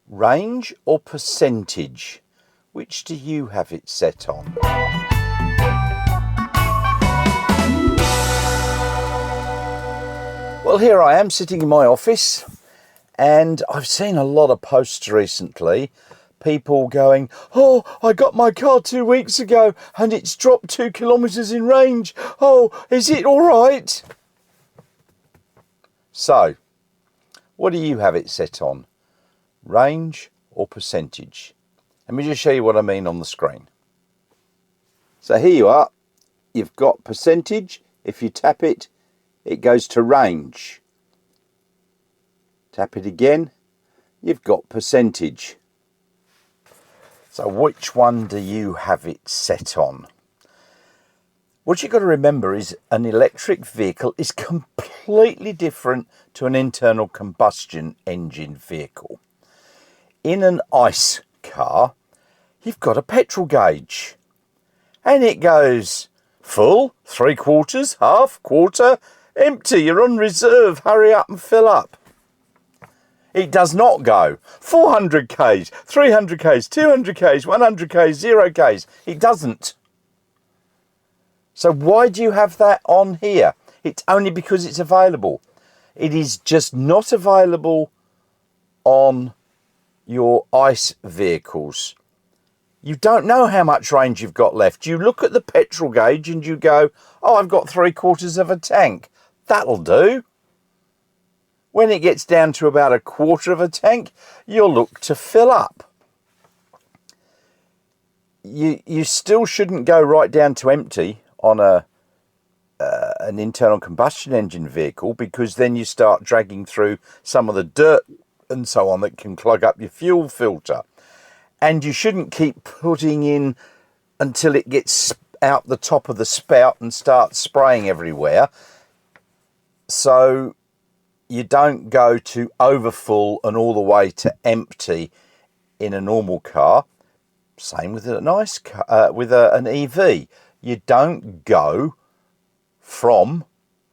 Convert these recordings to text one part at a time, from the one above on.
Range or percentage? Which do you have it set on? Well, here I am sitting in my office, and I've seen a lot of posts recently. People going, oh, I got my car 2 weeks ago and it's dropped 2 kilometres in range. Oh, is it all right? So, what do you have it set on? Range or percentage? Let me just show you what I mean on the screen. So here you are. You've got percentage. If you tap it, it goes to range. Tap it again. You've got percentage. So which one do you have it set on? What you've got to remember is an electric vehicle is completely different to an internal combustion engine vehicle. In an ICE car, you've got a petrol gauge. And it goes full, 3/4, half, quarter, empty, you're on reserve, hurry up and fill up. It does not go 400 k's, 300 k's, 200 k's, 100 k's, 0 k's. It doesn't. So why do you have that on here? It's only because it's available. It is just not available on your ICE vehicles. You don't know how much range you've got left. You look at the petrol gauge and you go, oh, I've got 3/4 of a tank. That'll do. When it gets down to about 1/4 of a tank, you'll look to fill up. You still shouldn't go right down to empty on an internal combustion engine vehicle, because then you start dragging through some of the dirt and so on that can clog up your fuel filter. And you shouldn't keep putting in until it gets out the top of the spout and starts spraying everywhere. So you don't go to overfull and all the way to empty in a normal car. Same with an ICE car, with an EV. You don't go from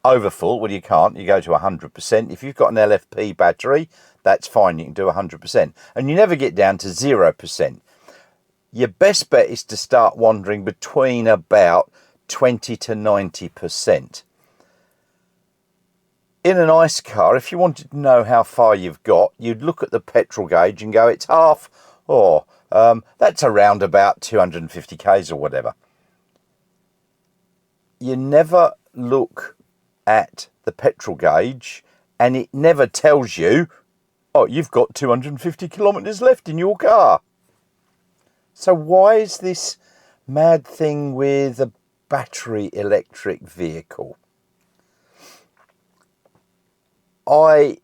overfull. Well, you can't. You go to 100%. If you've got an LFP battery, that's fine. You can do 100%. And you never get down to 0%. Your best bet is to start wandering between about 20 to 90%. In an ICE car, if you wanted to know how far you've got, you'd look at the petrol gauge and go, it's half, or that's around about 250 k's or whatever. You never look at the petrol gauge and it never tells you, oh, you've got 250 kilometres left in your car. So why is this mad thing with a battery electric vehicle? I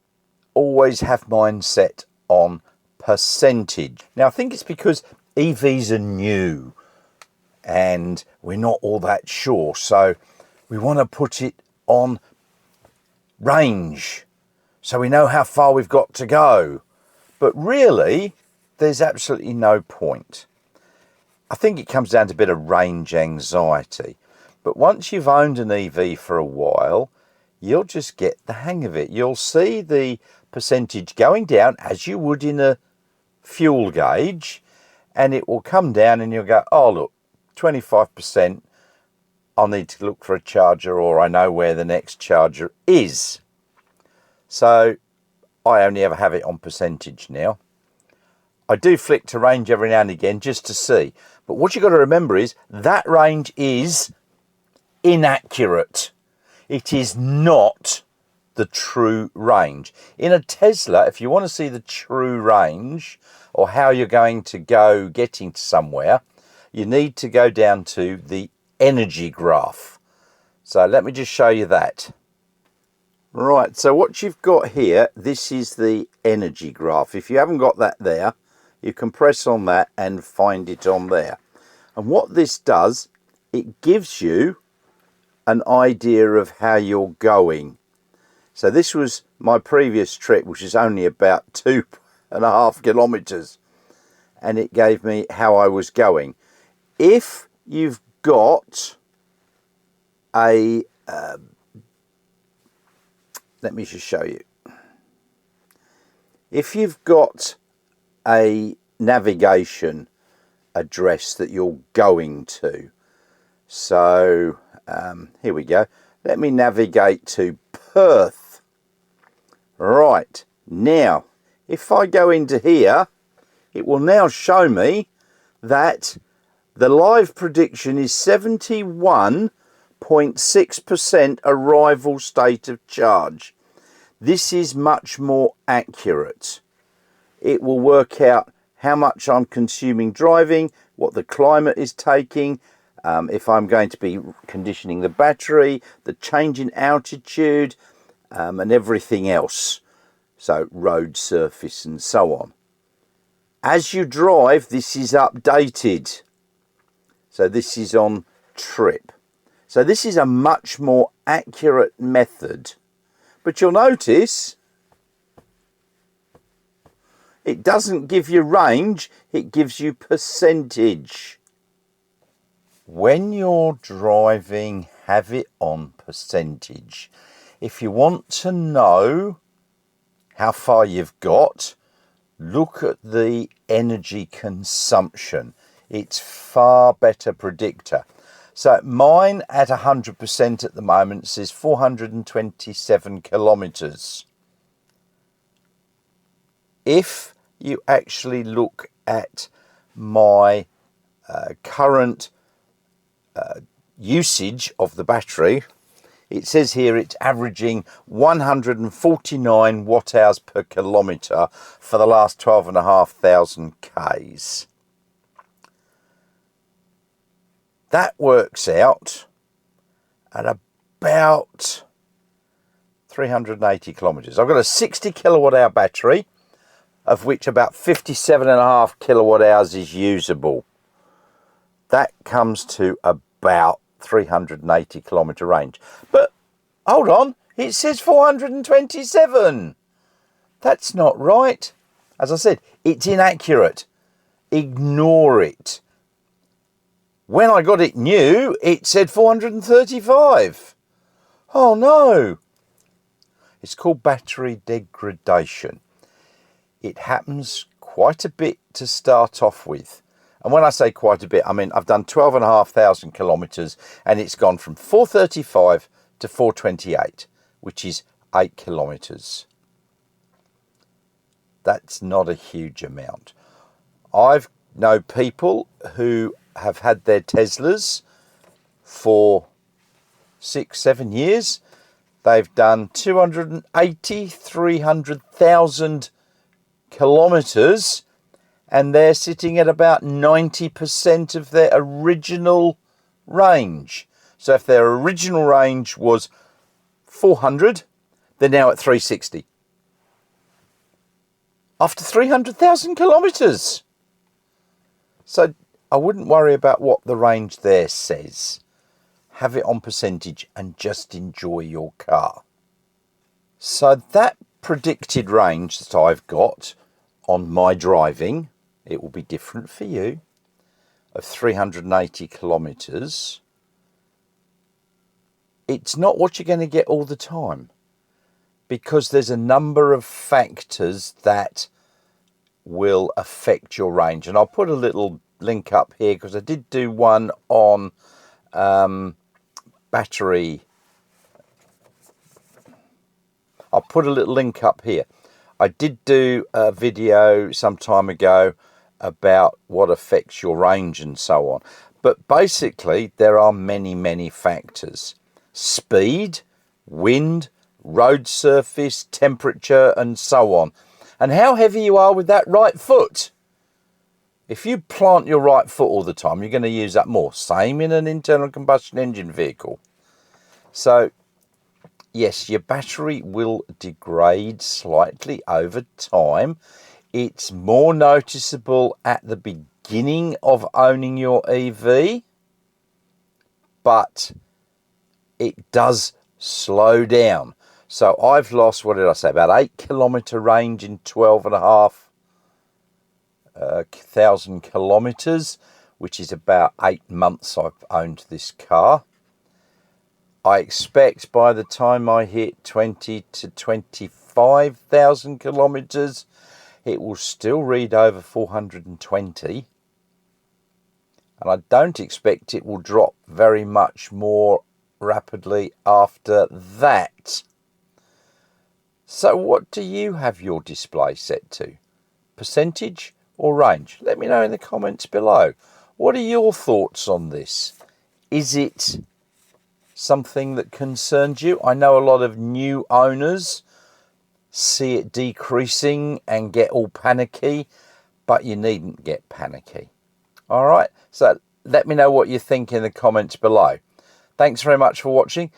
always have mine set on percentage. Now, I think it's because EVs are new and we're not all that sure. So we want to put it on range so we know how far we've got to go. But really, there's absolutely no point. I think it comes down to a bit of range anxiety. But once you've owned an EV for a while, you'll just get the hang of it. You'll see the percentage going down as you would in a fuel gauge, and it will come down and you'll go, oh, look, 25%, I'll need to look for a charger, or I know where the next charger is. So I only ever have it on percentage now. I do flick to range every now and again just to see. But what you've got to remember is that range is inaccurate. It is not the true range. In a Tesla, if you want to see the true range or how you're going to go getting to somewhere, you need to go down to the energy graph. So let me just show you that. Right, so what you've got here, this is the energy graph. If you haven't got that there, you can press on that and find it on there. And what this does, it gives you an idea of how you're going. So this was my previous trip, which is only about 2.5 kilometers, and it gave me how I was going. If you've got a let me just show you. If you've got a navigation address that you're going to. So here we go. Let me navigate to Perth. Right, now if I go into here, it will now show me that the live prediction is 71.6% arrival state of charge. This is much more accurate. It will work out how much I'm consuming driving, what the climate is taking, if I'm going to be conditioning the battery, the change in altitude, and everything else. So road surface and so on. As you drive, this is updated. So this is on trip. So this is a much more accurate method. But you'll notice it doesn't give you range, it gives you percentage. When you're driving, have it on percentage. If you want to know how far you've got, look at the energy consumption. It's far better predictor. So mine at 100% at the moment says 427 kilometers. If you actually look at my current usage of the battery, it says here it's averaging 149 watt hours per kilometre for the last 12,500 Ks. That works out at about 380 kilometres. I've got a 60 kilowatt hour battery, of which about 57.5 kilowatt hours is usable. That comes to about 380 kilometre range. But hold on, it says 427. That's not right. As I said, it's inaccurate. Ignore it. When I got it new, it said 435. Oh no. It's called battery degradation. It happens quite a bit to start off with. And when I say quite a bit, I mean I've done 12,500 kilometres and it's gone from 435 to 428, which is 8 kilometres. That's not a huge amount. I've know people who have had their Teslas for 6-7 years. They've done 300,000 kilometres and they're sitting at about 90% of their original range. So if their original range was 400, they're now at 360. After 300,000 kilometres. So I wouldn't worry about what the range there says. Have it on percentage and just enjoy your car. So that predicted range that I've got on my driving, it will be different for you, of 380 kilometres. It's not what you're going to get all the time, because there's a number of factors that will affect your range. And I'll put a little link up here because I did do one on battery. I'll put a little link up here. I did do a video some time ago about what affects your range and so on. But basically, there are many factors. Speed, wind, road surface, temperature, and so on. And how heavy you are with that right foot. If you plant your right foot all the time, you're going to use that more. Same in an internal combustion engine vehicle. So, yes, your battery will degrade slightly over time. It's more noticeable at the beginning of owning your EV, but it does slow down. So I've lost, what did I say, about 8 kilometre range in 12,500 kilometres, which is about 8 months I've owned this car. I expect by the time I hit 20 to 25,000 kilometres, it will still read over 420. And I don't expect it will drop very much more rapidly after that. So what do you have your display set to? Percentage or range? Let me know in the comments below. What are your thoughts on this? Is it something that concerns you? I know a lot of new owners see it decreasing and get all panicky, but you needn't get panicky. All right, so let me know what you think in the comments below. Thanks very much for watching.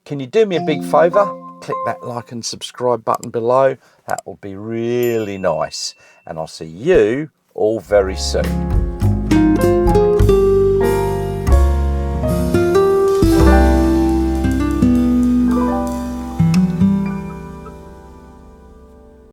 Can you do me a big favour? Click that like and subscribe button below. That will be really nice. And I'll see you all very soon.